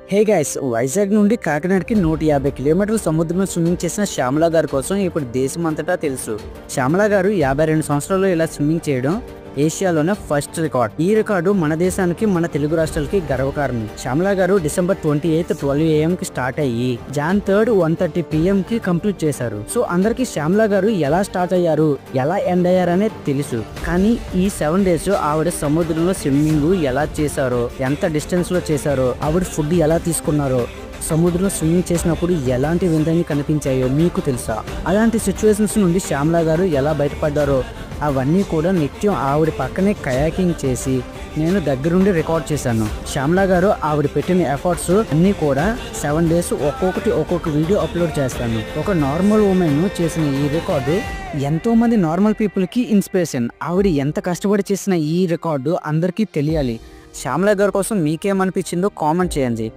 Hey guys, Vizag నుండి కాకినాడకి 150 కిలోమీటర్ల సముద్రంలో స్విమ్మింగ్ చేసిన శ్యామల గారి కోసం ఇప్పుడు దేశం అంతటా తెలుసు. శ్యామల గారు 52 సంవత్సరాల్లో ఇలా స్విమ్మింగ్ చేయడం ఏషియాలోనే ఫస్ట్ రికార్డ్. ఈ రికార్డు మన దేశానికి, మన తెలుగు రాష్ట్రాలకి గర్వకారణం. శ్యామల గారు డిసెంబర్ 28 12 AM కి స్టార్ట్ అయ్యి జాన్ 3 1:30 PM కి కంప్లీట్ చేశారు. సో అందరికి శ్యామల గారు ఎలా స్టార్ట్ అయ్యారు, ఎలా ఎండ్ అయ్యారనే తెలుసు. కానీ ఈ 7 days ఆవిడ సముద్రంలో స్విమ్మింగ్ ఎలా చేశారో, ఎంత డిస్టెన్స్ లో చేశారో, ఆవిడ ఫుడ్ ఎలా తీసుకున్నారో, సముద్రంలో స్విమ్మింగ్ చేసినప్పుడు ఎలాంటి వింతలు కనిపించాయో మీకు తెలుసా? అలాంటి సిచ్యువేషన్స్ నుండి శ్యామల గారు ఎలా బయటపడ్డారో అవన్నీ కూడా నిత్యం ఆవిడ పక్కనే కయాకింగ్ చేసి నేను దగ్గరుండి రికార్డ్ చేశాను. శ్యామల గారు ఆవిడ పెట్టిన ఎఫర్ట్స్ అన్నీ కూడా 7 days ఒక్కొక్క వీడియో అప్లోడ్ చేస్తాను. ఒక నార్మల్ ఉమెన్ చేసిన ఈ రికార్డు ఎంతో మంది నార్మల్ పీపుల్ కి ఇన్స్పిరేషన్. ఆవిడ ఎంత కష్టపడి చేసిన ఈ రికార్డు అందరికీ తెలియాలి. శ్యామల గారి కోసం మీకేమనిపించిందో కామెంట్ చేయండి.